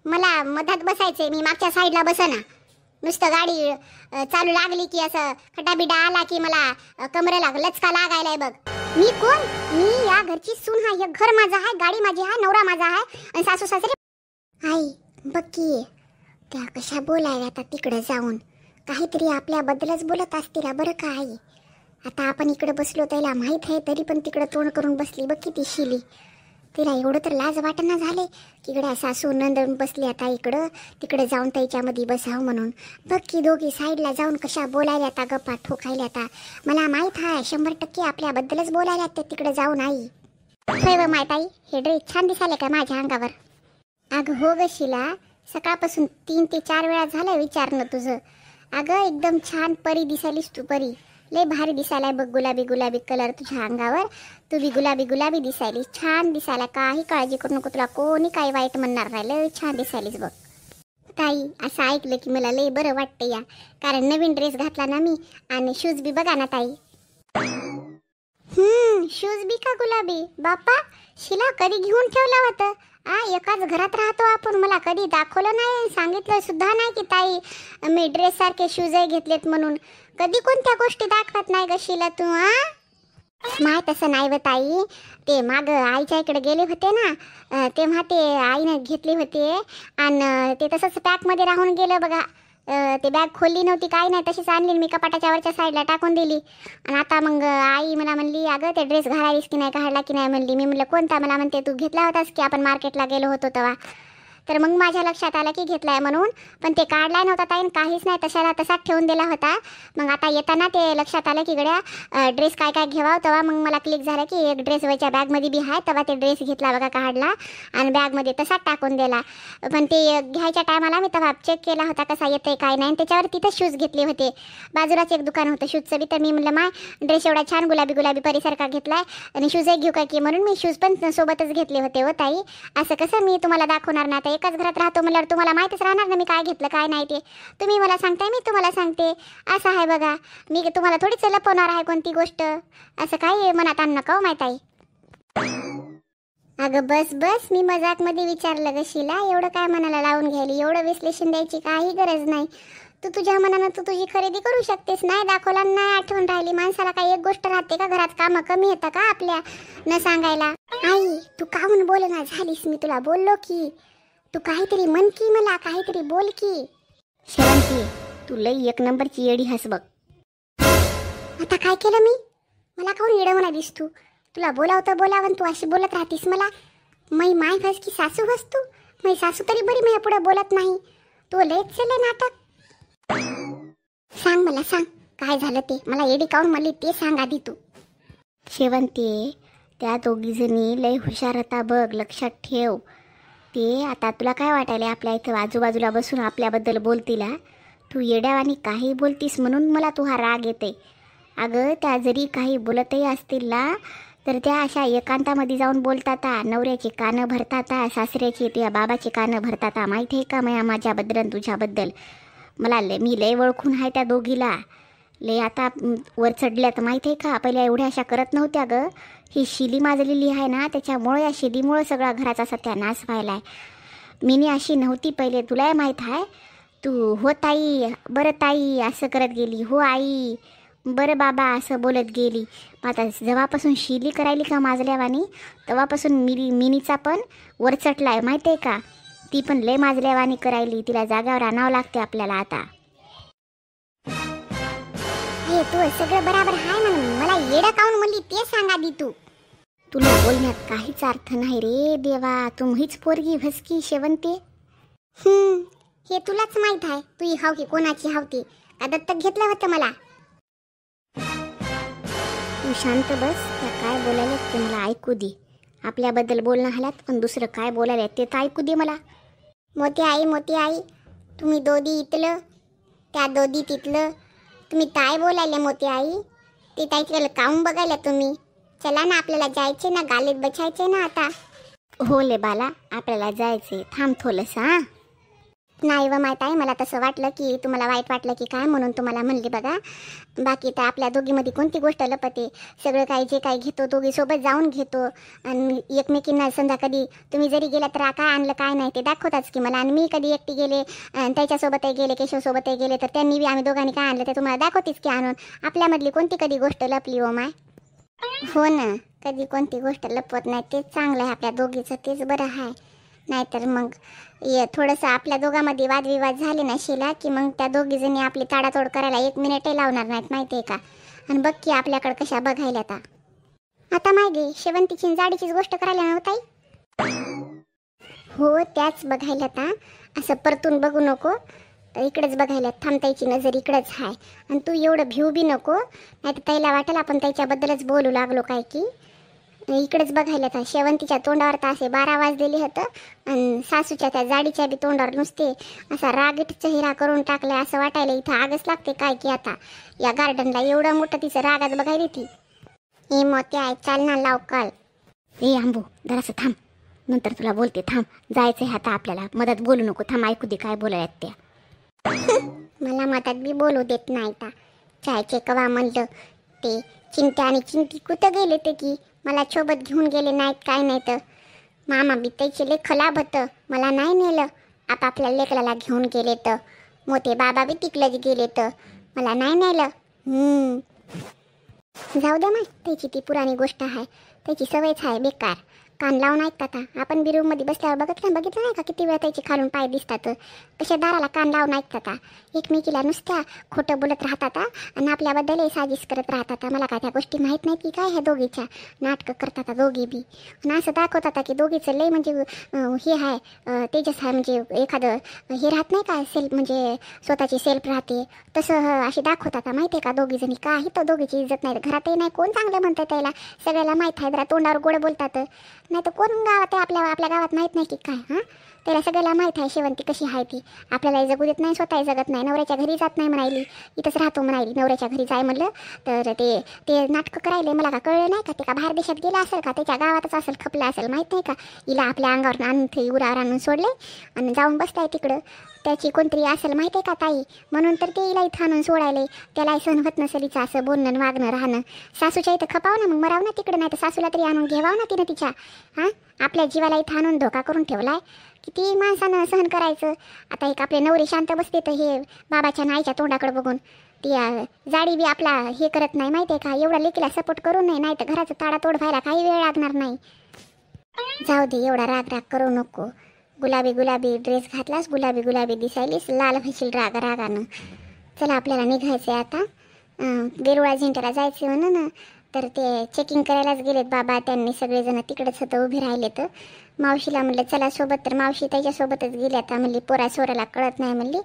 मला मधात बसायचंय, मी मागच्या साईडला बसना. नुसतं गाडी चालू लागली की असं खटाबिडा आला की मला कमरेला लचका लागायलाय बघ. मी कोण? मी या घरची सून आहे. हे घर माझं आहे, गाडी माझी आहे, नवरा माझा आहे आणि सासू सासरे. आई बघ की त्या कशा बोलायला आता तिकडे जाऊन काहीतरी आपल्याबद्दलच बोलत असतील बरं का आई. आता आपण इकडे बसलो त्याला माहीत आहे तरी पण तिकडे तोंड करून बसली बघ किती शिली. तिला एवढं तर लाज वाटना झाले की इकडे सासू नंदन बसली आता इकडं तिकडे जाऊन त्याच्यामध्ये बसावं म्हणून. बघ की दोघी साईडला जाऊन कशा बोलायला आता गप्पा ठोकायला आता. मला माहीत आहे 100% आपल्याबद्दलच बोलायला ते तिकडे जाऊन आई. होय व माहीत आई हे ड्रेस छान दिसायला का माझ्या अंगावर? अगं हो ग शिला, सकाळपासून 3 ते 4 वेळा झालं विचारणं तुझं. अगं एकदम छान परी दिसायलीस तू, परी लय भारी दिसायलाय बघ. गुलाबी गुलाबी कलर तुझ्या अंगावर, तू बी गुलाबी गुलाबी दिसायलीस, छान दिसायला. काही काळजी करू नको, तुला कोणी काही वाईट म्हणणार नाही, लय छान दिसायलीस बघ. ताई असं ऐकलं की मला लय बरं वाटतं या, कारण नवीन ड्रेस घातला ना मी आणि शूज बी बघा ना ताई. शूज बी का गुलाबी? बापा शिला कधी घेऊन ठेवलं होतं? एकाच घरात राहतो आपण, मला कधी दाखवलं नाही, सांगितलं सुद्धा नाही की ताई मी ड्रेस सारखे शूजही घेतलेत म्हणून. कधी कोणत्या गोष्टी दाखवत नाही ग शिला तू. माय तसं नाही व ताई, ते माग आईच्या इकडे गेले होते ना तेव्हा ते आईने घेतले होते आणि ते तसंच पॅकमध्ये राहून गेलं बघा. ते बॅग खोलली नव्हती काही नाही, तशीच आणली मी कपाटाच्या वरच्या साईडला टाकून दिली. आणि आता मग आई मला म्हणली अगं ते ड्रेस घालायलीस की नाही, काढला की नाही म्हणली. मी म्हणलं कोणता? मला म्हणते तू घेतला होतास की आपण मार्केटला गेलो होतो तेव्हा. तर मग माझ्या लक्षात आलं की घेतलाय म्हणून, पण ते काढला नव्हता ताईन, काहीच नाही, तशाला तसाच ठेवून दिला होता. मग आता येताना ते लक्षात आलं की गड्या ड्रेस काय काय घ्यावा, तेव्हा मग मला क्लिक झालं की एक ड्रेस वरच्या बॅगमध्ये बी आहे, तेव्हा ते ड्रेस घेतला बघा, काढला आणि बॅगमध्ये तसाच टाकून दिला. पण ते घ्यायच्या टायमाला मी तेव्हा चेक केला होता कसा येते काय नाही, त्याच्यावर तिथंच शूज घेतले होते. बाजूलाच एक दुकान होतं शूजचं बी, तर मी म्हणलं माय ड्रेस एवढा छान गुलाबी गुलाबी परीसारखा घेतलाय आणि शूजही घेऊ काय की म्हणून मी शूज पण सोबतच घेतले होते हो ताई. असं कसं मी तुम्हाला दाखवणार ना, आता एकाच घरात राहतो म्हणल्यावर तुम्हाला माहीतच राहणार ना मी काय घेतलं काय नाही ते. तुम्ही मला सांगताय, मी तुम्हाला सांगते, असं आहे बघा. मी तुम्हाला थोडीच लपवणार आहे कोणती गोष्ट, असं काय मनात आणू नका हो माहीत आहे. अगं बस बस, मी मजाकमध्ये विचारलं ग शिला, एवढं काय मनाला लावून घ्यायली, एवढं विश्लेषण द्यायची काही गरज नाही. तू तुझ्या मनानं तू तुझी खरेदी करू शकतेस. नाही दाखवला नाही आठवण राहिली माणसाला, काही एक गोष्ट राहते का घरात? कामं कमी येतं का आपल्या न सांगायला? आई तू काहून बोलना झालीस? मी तुला बोललो की तू काहीतरी म्हण की, मला काहीतरी बोल की. शेवंती तू लई एक नंबरची येडी हस बघ. आता काय केलं मी? मला काहून येडं म्हणा दिस तू? तुला बोलावतं बोलावं तू अशी बोलत राहतीस मला. मै माय हस की सासू हस तू? मै सासू तरी बरी माझ्या पुढे बोलत नाही. तू लयच चले नाटक. सांग मला, सांग काय झालं ते, मला येडी काहून म्हणली ते सांग आधी तू. शेवंती त्या दोघी जणी लय हुशार होता बघ, लक्षात ठेव. ते आता तुला काय वाटायला आपल्या इथं आजूबाजूला बसून आपल्याबद्दल बोलतील? तू येड्यावानी काही बोलतीस म्हणून मला तू हा राग येते. अगं त्या जरी काही बोलतही असतील ना तर त्या अशा एकांतामध्ये जाऊन बोलतात, नवऱ्याची कानं भरतात, सासऱ्याची त्या बाबाची कानं भरतात. माहीत आहे का माझ्याबद्दल आणि तुझ्याबद्दल? मला मी लय ओळखून आहे त्या दोघीला. लय आता वर चढल्यात माहीत आहे का, पहिल्या एवढ्या अशा करत नव्हत्या ग. ही शिली माजलेली आहे ना त्याच्यामुळे, या शिलीमुळं सगळा घराचा सत्यानाश व्हायलाय. मीनी अशी नव्हती पहिले, तुलाही माहीत आहे. तू हो ताई, बरं ताई असं करत गेली, हो आई बरं बाबा असं बोलत गेली. आता जेव्हापासून शिली करायली का माजल्यावानी तेव्हापासून मिनीचा पण वर चटलाय माहीत आहे का. ती पण लय माजल्यावानी करायली, तिला जाग्यावर आणावं लागते आपल्याला आता. हे तू सगळं बराबर आहे म्हणून मला येडं काऊन म्हणली ते सांग आधी तू. तुला बोलण्यात काहीच अर्थ नाही रे देवा, तू हीच पोरगी भसकी शेवंते. हे तुलाच माहित आहे, तू ही हाव की कोणाची हावती का दत्तक घेतलं होतं मला. तू शांत बस, त्या काय बोलायला ते मला ऐकू दे. आपल्याबद्दल बोलणं हल्यात पण दुसरं काय बोलायला ते तर ऐकू दे मला. मोठी आई तुम्ही दोधी इथलं त्या दोधी तिथलं, तुम्ही काय बोलायले मोठी आई? ते ताईकडे काऊन बघायला तुम्ही? चला ना आपल्याला जायचे ना, गालीत बसायचे ना आता. हो ले बाला आपल्याला जायचे, थांब थोडंसं. नाही व माहीत आहे, मला तसं वाटलं की तुम्हाला वाईट वाटलं की काय म्हणून तुम्हाला म्हणली बघा. बाकी तर आपल्या दोघीमध्ये कोणती गोष्ट लपते. सगळं काही जे काही घेतो दोघी सोबत जाऊन घेतो आणि एकमेकींना समजा कधी तुम्ही जरी गेला तर काय आणलं काय नाही ते दाखवताच की मला. आणि मी कधी एकटी गेले आणि त्याच्यासोबतही गेले केशवसोबतही गेले तर त्यांनी बी आम्ही दोघांनी काय आणलं ते तुम्हाला दाखवतेच की आणून. आपल्यामधली कोणती कधी गोष्ट लपली हो माय. हो ना, कधी कोणती गोष्ट लपवत नाही तेच चांगलं आहे आपल्या दोघीचं, तेच बरं आहे. नाहीतर मग थोडंसं आपल्या दोघांमध्ये वादविवाद झाले ना शिला की मग त्या दोघी जणी आपली ताडातोड करायला 1 मिनिटही लावणार नाहीत माहिती आहे का. आणि बघ की आपल्याकडे कशा बघायला आता मागे शेवंतीची जाडीचीच गोष्ट करायला नव्हताई. हो त्याच बघायला आता, असं परतून बघू नको, इकडेच बघायला थांबतायची नजर इकडेच आहे. आणि तू एवढं भिऊ बी नको, नाही तर त्याला वाटेल आपण त्याच्याबद्दलच बोलू लागलो काय की. इकडेच बघायला था शेवंतीच्या तोंडावर तर असे 12 वाजलेले होतं आणि सासूच्या त्या जाडीच्या बी तोंडावर नुसते असा रागीट चेहरा करून टाकलाय. असं वाटायला इथं आगच लागते काय की आता या गार्डनला. एवढं मोठं तिचं रागात बघायला ती. हे मोठे आहे, चाल ना लाव काल. ए आंबो जरासं थांब, नंतर तुला बोलते थांब. जायचंय आता आपल्याला, मदत बोलू नको, थांब ऐकू दे काय बोलायत त्या. मला मदत बी बोलू देत नाही ता. चायचे कवा म्हणलं ते चिंट्या आणि चिंटी कुठं गेले ते की मला सोबत घेऊन गेले नाहीत काय नाही तर. मामा बी त्याचे लेख खलाब होतं, मला नाही नेलं. आपापल्या लेकराला घेऊन गेले तर. मोठे बाबा बी तिकलंच गेले तर मला नाही नेलं. जाऊ दे माय, त्याची ती पुराणी गोष्ट आहे, त्याची सवयच आहे बेकार. कान लावून ऐकतात. आपण बी रूममध्ये बसल्यावर बघितलं नाही का किती वेळा त्याची खालून पाय दिसतात. कशा दाराला कान लावून ऐकतात. एकमेकीला नुसत्या खोटं बोलत राहतात आणि आपल्याबद्दलही साजिश करत राहतात. मला काय त्या गोष्टी माहीत नाही की काय ह्या दोघीच्या नाटकं करतात दोघी बी. आणि असं दाखवतात की दोघीचं लय म्हणजे हे आहे तेजस आहे, म्हणजे एखादं हे राहत नाही का सेल्फ, म्हणजे स्वतःची सेल्फ राहते तसं अशी दाखवतात माहिती आहे का दोघीजणी. काही तर दोघीची इज्जत नाही, घरातही नाही कोण चांगलं म्हणतं त्याला, सगळ्याला माहीत आहे. जरा तोंडावर गोड बोलतात, नाही तर कोण गावात आहे आपल्या गावात माहीत नाही की काय. हां त्याला सगळ्याला माहीत आहे शेवंती कशी आहे ती. आपल्यालाही जगू देत नाही, स्वतःही जगत नाही. नवऱ्याच्या घरी जात नाही म्हणायली, इथंच राहतो म्हणायली. नवऱ्याच्या घरी जाय म्हणलं तर ते नाटकं करायले. मला का कळलं नाही का ते का बाहेर देशात गेला असेल का, त्याच्या गावातच असेल, खपला असेल माहीत नाही का. हिला आपल्या अंगावर आणून ते उरावर आणून सोडले आणि जाऊन बसताय तिकडं. त्याची कोणतरी असेल माहिती आहे का ताई, म्हणून तर ते हिला इथं आणून सोडायले. त्याला सहन होत नसेल हिचं असं बोलणं वागणं राहणं. सासूच्या इथं खपावं ना मग, मराव ना तिकडं, नाही तर सासूला तरी आणून घ्यावाव ना तिनं तिच्या. हां आपल्या जीवाला इथं आणून धोका करून ठेवलाय. किती माणसानं सहन करायचं. आता एक आपले नवरे शांत बसते तर हे बाबाच्या नाईच्या तोंडाकडे बघून ती जाडी बी आपला हे करत नाही माहिती आहे का. एवढा लेकीला सपोर्ट करू नये, नाही तर घराचं ताडातोड व्हायला काही वेळ लागणार नाही. जाऊ दे एवढा राग करू नको. गुलाबी ड्रेस घातलास, गुलाबी दिसायलीस, लाल व्हायशील रागानं. चला आपल्याला निघायचं आहे आता. वेरुळा झेंट्याला जायचं म्हणून ना, तर ते चेकिंग करायलाच गेलेत बाबा. त्यांनी सगळेजण तिकडेच होतं उभे राहिले. तर मावशीला म्हणलं चला सोबत, तर मावशी त्याच्यासोबतच गेली. आता म्हणली पोरा सोराला कळत नाही म्हणली,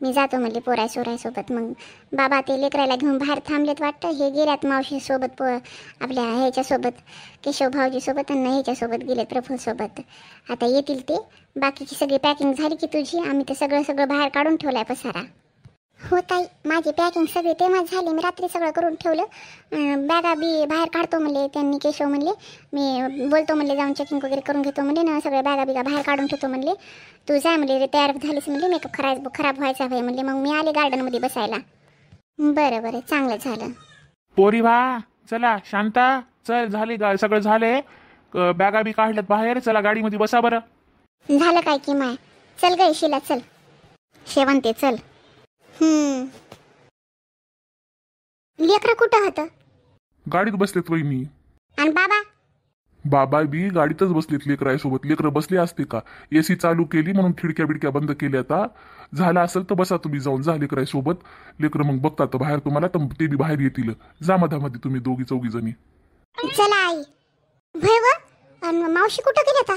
मी जातो म्हणली पोरा सोरासोबत. मग बाबा ते लेकरायला घेऊन बाहेर थांबलेत वाटतं. हे गेल्यात मावशीसोबत आपल्या ह्याच्यासोबत केशव भाऊजीसोबत आणि ह्याच्यासोबत गेलेत प्रफुल्लसोबत. आता येतील ते. बाकीची सगळी पॅकिंग झाली की तुझी? आम्ही ते सगळं बाहेर काढून ठेवलाय पसारा. हो ताई माझी पॅकिंग सगळी तेव्हाच झाली, मी रात्री सगळं करून ठेवलं. बॅगा बी बाहेर काढतो म्हणले त्यांनी, केशव म्हणले मी बोलतो म्हणले जाऊन चेकिंग वगैरे करून घेतो म्हणले ना, सगळ्या बॅगा बिगा बाहेर काढून ठेवतो म्हणले. तू जाय म्हणले तयार झालीस म्हणले, मेकअप खराब व्हायचा आहे म्हणले. मग मी आले गार्डनमध्ये बसायला. बरं चांगलं झालं. पोरी वा चला शांता चल, झाली सगळं झालंय, बॅगा बी काढल्यात बाहेर, चला गाडीमध्ये बसा बरं. झालं काय की माय, चल गं शिला चल. शेवंते चल. लेकरं कुठं होतं? गाडीत बसलेत वहिनी. आणि बाबा बी गाडीतच बसलेत लेकरासोबत. लेकरं बसले असते का? एसी चालू केली म्हणून खिडक्या बिडक्या बंद केल्या. आता झालं असेल तर बसा तुम्ही जाऊन, जा लेकरासोबत. लेकरं मग बघतात बाहेर तुम्हाला, तर ते बी बाहेर येतील. जा मधामध्ये तुम्ही 2-4 जणी. चला आई. आणि मावशी कुठं गेली आता?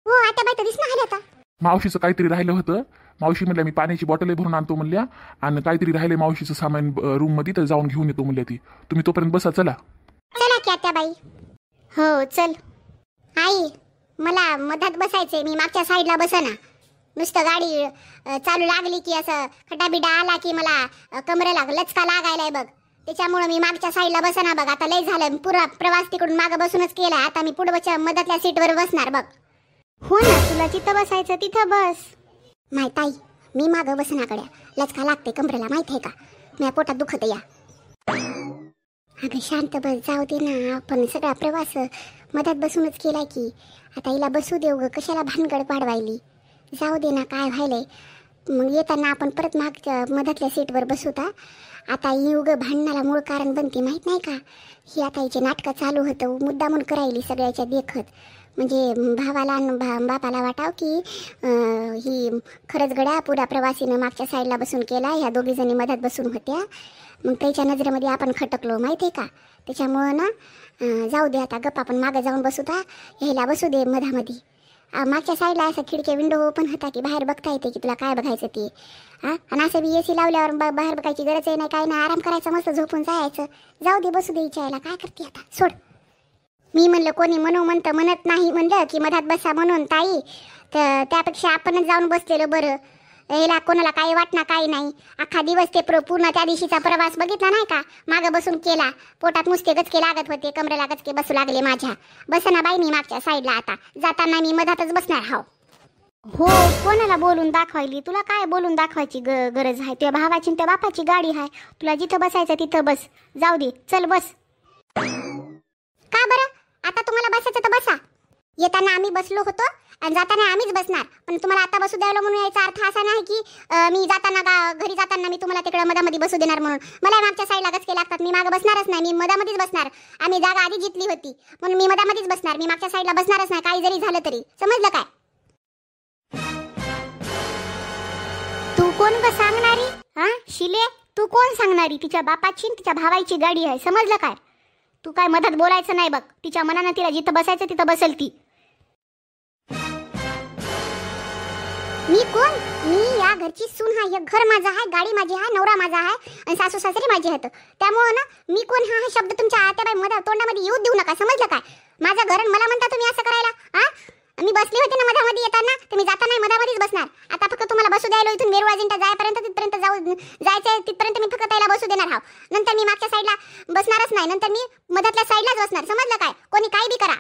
हो आता बाई तर दिसणार आली आता. मावशीचं काहीतरी राहिलं होतं. मावशी म्हणल्या मी पाण्याची बॉटल भरून आणतो म्हणल्या, आणि काहीतरी राहिले मावशीचं सामान रूम मध्ये, तर जाऊन घेऊन येतो म्हणल्या ती. तुम्ही तोपर्यंत बसा. चला की आता बाई. हो चल. आई मला मधात बसायचंय, मी मागच्या साईडला बसना. नुसतं गाडी चालू लागली की असं खटाबिडा आला की मला कमरेला लचका लागायलाय बघ, त्याच्यामुळे मी मागच्या साईडला बसना बघ. आता लय झालं, पुरा प्रवास तिकडून मागं बसूनच केला. आता मी पुढच्या मधातल्या सीटवर बसणार बघ. हो ना, तुला जिथं बसायचं तिथं बस. माहित आई मी मागं बसनाकड्या लचका लागते कमरेला माहिती आहे का, माझ्या पोटात दुखत या. अगं शांत बस, जाऊ दे ना. आपण सगळा प्रवास मधात बसूनच केलाय की, आता हिला बसू देऊ ग, कशाला भानगड पाडवायली. जाऊ दे ना, काय व्हायलंय. मग येताना आपण परत मागच्या मधातल्या सीटवर बसूता. आता ही उगं भांडणाला मूळ कारण बनते माहीत नाही का. ही आता हिचे नाटकं चालू होतं, मुद्दामून करायली सगळ्याच्या देखत. म्हणजे भावाला आणि बापाला वाटाव की ही खरंच गड्या पुऱ्या प्रवासीनं मागच्या साईडला बसून केला, ह्या दोघीजणी मधात बसून होत्या. मग त्याच्या नजरेमध्ये आपण खटकलो माहिती आहे का. त्याच्यामुळं ना जाऊ दे आता, गप्पा आपण मागं जाऊन बसूता, ह्याला बसू दे मधामध्ये. मागच्या साईडला असं खिडक्या विंडो ओपन होता की बाहेर बघता येते की तुला काय बघायचं ते. आणि असं बी AC लावल्यावर बाहेर बघायची गरज आहे नाही, काय नाही, आराम करायचं, मस्त झोपून जायचं. जाऊ दे, बसू दे हिच्याला, काय करते आता, सोड. मी म्हणलं कोणी म्हणत नाही म्हणलं की मधात बसा म्हणून ताई, तर त्यापेक्षा आपणच जाऊन बसलेलं बरं. याला कोणाला काही वाटणार काही नाही. अख्खा दिवस ते पूर्ण त्या दिवशीचा प्रवास बघितला नाही का, मागं बसून केला. पोटात नुसते गचके लागत होते, कमरेला गचके बसू लागले माझ्या. बसना बाई मी मागच्या साईडला, आता जाताना मी मधातच बसणार. हाव हो, कोणाला बोलून दाखवायली, तुला काय बोलून दाखवायची गरज आहे. त्या भावाची त्या बापाची गाडी आहे, तुला जिथं बसायचं तिथं बस. जाऊ दे, चल बस. का बरं, आता तुम्हाला बसायचं तर बसा. येताना आम्ही बसलो होतो आणि जाताना आम्हीच बसणार. पण तुम्हाला आता बसू द्यायला म्हणून यायचा अर्थ असा नाही की मी जाताना घरी जाताना मी तुम्हाला तिकडे मधामध्ये बसू देणार म्हणून. मला मागच्या साईडला गचके लागतात, मी मागं बसणारच नाही, मी मधामध्येच बसणार. आम्ही जागा आधी जिंकली होती म्हणून मी मधामध्येच बसणार, मी मागच्या साईडला बसणारच नाही, काही जरी झालं तरी. समजलं काय. तू कोण ग सांगणारी, शिले, तू कोण सांगणारी. तिच्या बापाची तिच्या भावाची गाडी आहे, समजलं काय. तू काय मधात बोलायचं नाही बघ, तिच्या मनानं तिला जिथं बसायचं तिथं बसेल ती. मी कोण, मी या घरची सून आहे, घर माझं आहे, गाडी माझी आहे, नवरा माझा आहे आणि सासू सासरे माझे आहेत. त्यामुळं ना मी कोण हा शब्द तुमच्या आत्याबाई तोंडामध्ये येऊ देऊ नका, समजलं काय. माझं घर मला म्हणता तुम्ही असं करायला. मी बसली होते ना मधामध्ये येताना, तर मी जाताना मधामध्येच बसणार. आता फक्त तुम्हाला बसू द्यायला इथून वेरूळ अजिंठा जायपर्यंत तिथपर्यंत जायचं तिथपर्यंत मी फक्त त्याला बसू देणार. नंतर मी मागच्या साईडला बसणारच नाही, नंतर मी मधातल्या साईडलाच बसणार, समजलं काय. कोणी काय बी करा.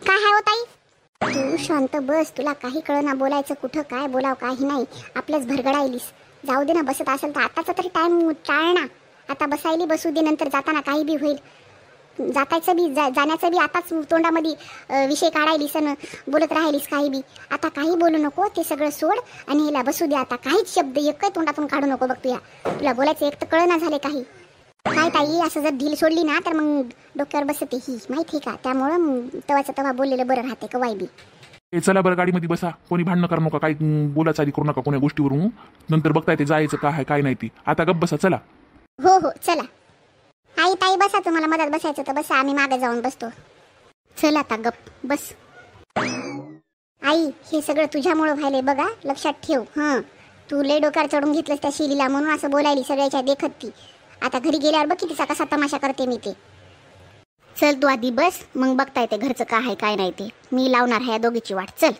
काय आहे हो ताई, तू शांत बस, तुला काही कळना बोलायचं, कुठं काय बोलाव काही नाही, आपलंच भरगडायलीस. जाऊ दे ना, बसत असेल तर आताचा तरी टाइम टाळना. आता बसायली बसू दे, नंतर जाताना काही बी होईल. जातायचं बी जाण्याचं बी आताच तोंडामध्ये विषय काढायलीस आणि बोलत राहिलीस काही बी. आता काही बोलू नको, ते सगळं सोड आणि हिला बसू दे. आता काहीच शब्द एक काही तोंडातून काढू नको बघ. तुला बोलायचं एक तर कळना झाले काही. काय ताई, असं जर ढील सोडली ना तर मग डोक्यावर बसते ही, माहिती का. त्यामुळं तवाचं तवा बोललेलं बरं राहते कवाय बी. चला बरं, गाडीमध्ये बसा, कोणी भांडणं करू नका, काही बोलायचं आधी करू नका कोण्या गोष्टीवरून. नंतर बघता येते जायचं काय आहे काय नाही ती. आता गप्प बसा, चला. हो हो चला. आई ताई बसा, तुम्हाला मदत बसायचं तर बसा, आम्ही मागे जाऊन बसतो. चल आता गप बस. आई, हे सगळं तुझ्यामुळं व्हायलंय बघा, लक्षात ठेव. तू लय डोक्यावर चढून घेतलंस त्या शिलीला म्हणून असं बोलायली सगळ्याच्या देखत ती. आता घरी गेल्यावर बघ तिचा कसा तमाशा करते मी ते. चल तू आधी बस, मग बघता येते घरचं काय आहे काय नाही ते. मी लावणार आहे या दोघीची वाट. चल.